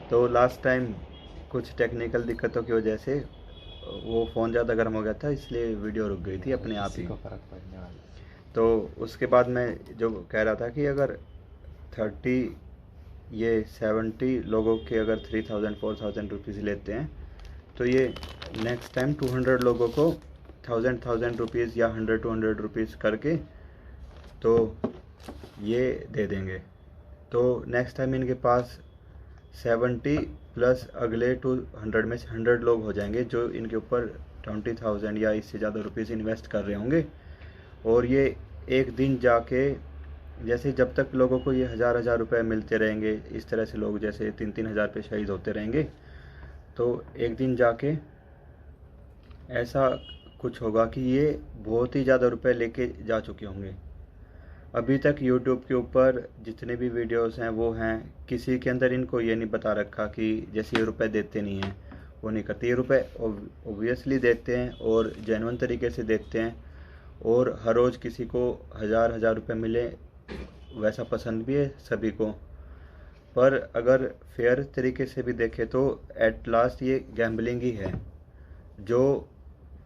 तो last time कुछ technical दिक्कतों की वजह से वो फ़ोन ज़्यादा गर्म हो गया था, इसलिए वीडियो रुक गई थी हाँ, वो अपने आप किसी ही। को फ़र्क पड़ने वाला है। तो उसके बाद मैं जो कह रहा था कि अगर 30 ये 70 लोगों के अगर 3000 4000 रुपीज़ लेते हैं, तो ये नेक्स्ट टाइम 200 लोगों को 1000 1000 रुपीज़ या 100 200 रुपीज़ करके तो ये दे देंगे। तो नेक्स्ट टाइम इनके पास 70 प्लस अगले 200 में से 100 लोग हो जाएंगे जो इनके ऊपर 20,000 या इससे ज़्यादा रुपीज़ इन्वेस्ट कर रहे होंगे। और ये एक दिन जाके, जैसे जब तक लोगों को ये हज़ार हज़ार रुपए मिलते रहेंगे, इस तरह से लोग जैसे 3 3 हज़ार पे शहीद होते रहेंगे, तो एक दिन जाके ऐसा कुछ होगा कि ये बहुत ही ज़्यादा रुपए लेके जा चुके होंगे। अभी तक यूट्यूब के ऊपर जितने भी वीडियोस हैं वो हैं, किसी के अंदर इनको ये नहीं बता रखा कि जैसे ये रुपए देते नहीं हैं, वो नहीं करते। ये रुपए ओबियसली देते हैं और जेन्युइन तरीके से देते हैं, और हर रोज़ किसी को हज़ार हज़ार रुपये मिले वैसा पसंद भी है सभी को। पर अगर फेयर तरीके से भी देखें तो एट लास्ट ये गैम्बलिंग ही है जो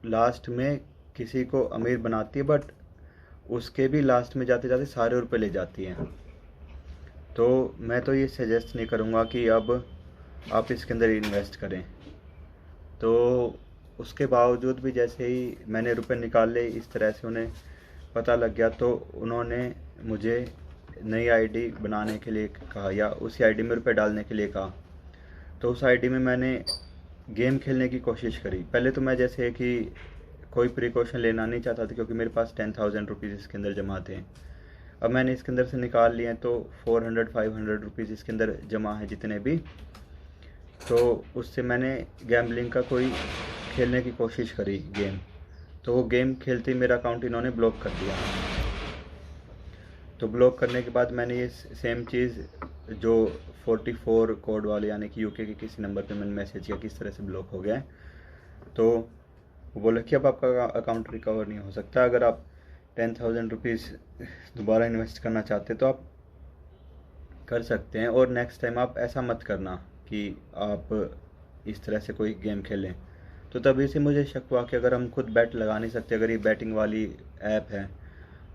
लास्ट में किसी को अमीर बनाती है, बट उसके भी लास्ट में जाते जाते सारे रुपए ले जाती हैं। तो मैं तो ये सजेस्ट नहीं करूँगा कि अब आप इसके अंदर इन्वेस्ट करें। तो उसके बावजूद भी जैसे ही मैंने रुपए निकाले, इस तरह से उन्हें पता लग गया, तो उन्होंने मुझे नई आईडी बनाने के लिए कहा या उसी आईडी में रुपए डालने के लिए कहा। तो उस आईडी में मैंने गेम खेलने की कोशिश करी। पहले तो मैं जैसे कि कोई प्रिकॉशन लेना नहीं चाहता था, क्योंकि मेरे पास 10,000 रुपीज़ इसके अंदर जमा थे। अब मैंने इसके अंदर से निकाल लिए तो 400 500 रुपीज़ इसके अंदर जमा है जितने भी। तो उससे मैंने गैम्बलिंग का कोई खेलने की कोशिश करी गेम, तो वो गेम खेलते ही मेरा अकाउंट इन्होंने ब्लॉक कर दिया। तो ब्लॉक करने के बाद मैंने ये सेम चीज़ जो 44 कोड वाले यानी कि यूके के किसी नंबर पे मैंने मैसेज किया किस तरह से ब्लॉक हो गया है। तो वो बोला कि अब आपका अकाउंट रिकवर नहीं हो सकता। अगर आप 10,000 रुपीज़ दोबारा इन्वेस्ट करना चाहते तो आप कर सकते हैं, और नेक्स्ट टाइम आप ऐसा मत करना कि आप इस तरह से कोई गेम खेलें। तो तभी से मुझे शक हुआ कि अगर हम खुद बैट लगा नहीं सकते, अगर ये बैटिंग वाली ऐप है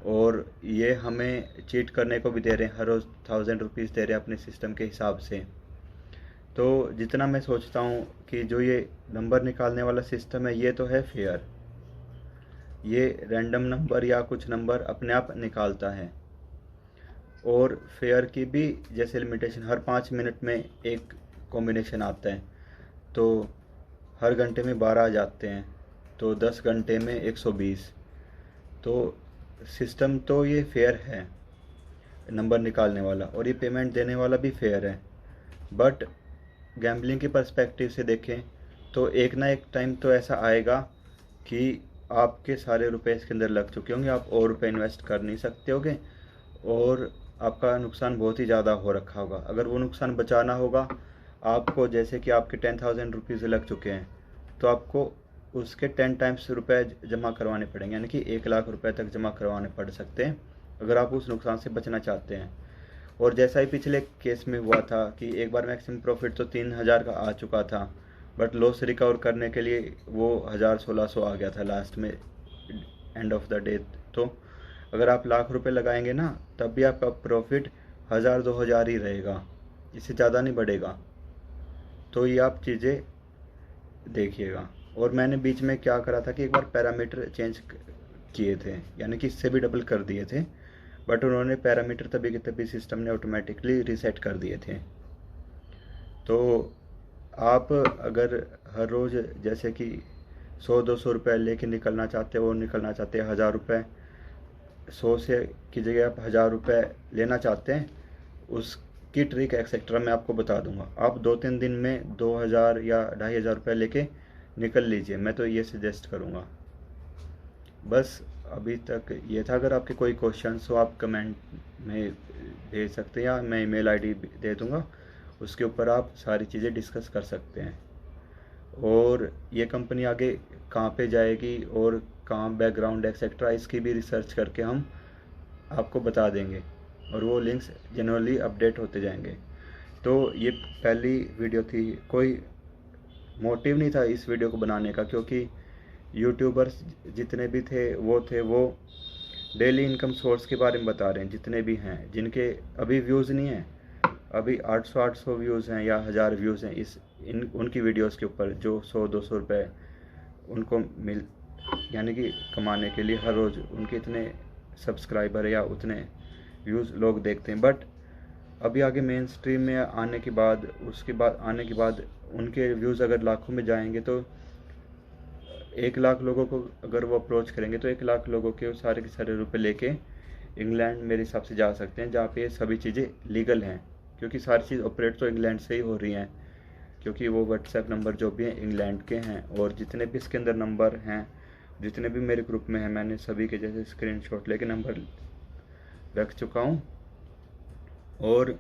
और ये हमें चीट करने को भी दे रहे हैं, हर रोज़ 1000 रुपीज़ दे रहे हैं अपने सिस्टम के हिसाब से, तो जितना मैं सोचता हूँ कि जो ये नंबर निकालने वाला सिस्टम है ये तो है फेयर। ये रैंडम नंबर या कुछ नंबर अपने आप निकालता है, और फेयर की भी जैसे लिमिटेशन हर 5 मिनट में एक कॉम्बिनेशन आता है, तो हर घंटे में 12 आ जाते हैं, तो 10 घंटे में 120। तो सिस्टम तो ये फेयर है नंबर निकालने वाला, और ये पेमेंट देने वाला भी फेयर है। बट गैम्बलिंग के पर्सपेक्टिव से देखें तो एक ना एक टाइम तो ऐसा आएगा कि आपके सारे रुपए इसके अंदर लग चुके होंगे, आप और रुपए इन्वेस्ट कर नहीं सकते होगे, और आपका नुकसान बहुत ही ज़्यादा हो रखा होगा। अगर वो नुकसान बचाना होगा आपको, जैसे कि आपके 10,000 रुपीज़ लग चुके हैं, तो आपको उसके 10 टाइम्स रुपए जमा करवाने पड़ेंगे, यानी कि 1 लाख रुपए तक जमा करवाने पड़ सकते हैं अगर आप उस नुकसान से बचना चाहते हैं। और जैसा ही पिछले केस में हुआ था कि एक बार मैक्सिमम प्रॉफिट तो 3,000 का आ चुका था, बट लॉस रिकवर करने के लिए वो 1,000 1600 आ गया था लास्ट में एंड ऑफ द डे। तो अगर आप लाख रुपए लगाएंगे ना, तब भी आपका प्रॉफिट 1,000 2,000 ही रहेगा, इससे ज़्यादा नहीं बढ़ेगा। तो ये आप चीज़ें देखिएगा। और मैंने बीच में क्या करा था कि एक बार पैरामीटर चेंज किए थे, यानी कि इससे भी डबल कर दिए थे, बट उन्होंने पैरामीटर तभी के तभी सिस्टम ने ऑटोमेटिकली रीसेट कर दिए थे। तो आप अगर हर रोज़ जैसे कि 100 200 रुपये लेके निकलना चाहते हो, निकलना चाहते हैं 1,000 रुपये, 100 से की जगह आप 1,000 रुपये लेना चाहते हैं, उसकी ट्रिक एक्सेट्रा मैं आपको बता दूंगा। आप 2 3 दिन में 2,000 या 2,500 रुपये लेके निकल लीजिए, मैं तो ये सजेस्ट करूँगा। बस अभी तक ये था। अगर आपके कोई क्वेश्चंस हो आप कमेंट में भेज सकते हैं, या मैं ईमेल आईडी दे दूँगा, उसके ऊपर आप सारी चीज़ें डिस्कस कर सकते हैं। और ये कंपनी आगे कहाँ पे जाएगी और कहाँ बैकग्राउंड एक्सेट्रा, इसकी भी रिसर्च करके हम आपको बता देंगे, और वो लिंक्स जनरली अपडेट होते जाएंगे। तो ये पहली वीडियो थी, कोई मोटिव नहीं था इस वीडियो को बनाने का, क्योंकि यूट्यूबर्स जितने भी थे वो डेली इनकम सोर्स के बारे में बता रहे हैं, जितने भी हैं जिनके अभी व्यूज़ नहीं हैं, अभी 800 व्यूज़ हैं या 1000 व्यूज़ हैं उनकी वीडियोस के ऊपर, जो 100-200 रुपये उनको मिल यानी कि कमाने के लिए हर रोज़ उनके इतने सब्सक्राइबर या उतने व्यूज़ लोग देखते हैं। बट अभी आगे मेन स्ट्रीम में आने के बाद, उसके बाद आने के बाद उनके व्यूज़ अगर लाखों में जाएंगे तो 1 लाख लोगों को अगर वो अप्रोच करेंगे तो 1 लाख लोगों के सारे के सारे रुपए लेके इंग्लैंड मेरे हिसाब से जा सकते हैं, जहाँ पे ये सभी चीज़ें लीगल हैं, क्योंकि सारी चीज़ ऑपरेट तो इंग्लैंड से ही हो रही हैं, क्योंकि वो व्हाट्सएप नंबर जो भी हैं इंग्लैंड के हैं, और जितने भी इसके अंदर नंबर हैं, जितने भी मेरे ग्रुप में हैं, मैंने सभी के जैसे स्क्रीनशॉट लेके नंबर रख चुका हूँ, और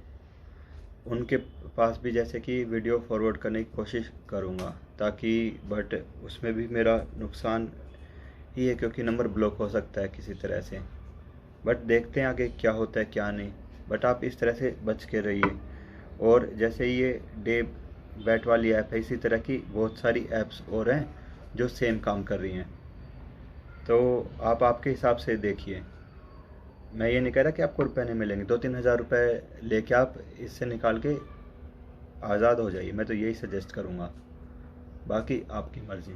उनके पास भी जैसे कि वीडियो फॉरवर्ड करने की कोशिश करूँगा, ताकि बट उसमें भी मेरा नुकसान ही है, क्योंकि नंबर ब्लॉक हो सकता है किसी तरह से। बट देखते हैं आगे क्या होता है क्या नहीं। बट आप इस तरह से बच के रहिए। और जैसे ये डे बैट वाली ऐप है, इसी तरह की बहुत सारी ऐप्स और हैं जो सेम काम कर रही हैं, तो आप आपके हिसाब से देखिए। मैं ये नहीं कह रहा कि आपको रुपए नहीं मिलेंगे, 2-3 हज़ार रुपये लेके आप इससे निकाल के आज़ाद हो जाइए, मैं तो यही सजेस्ट करूँगा, बाकी आपकी मर्ज़ी।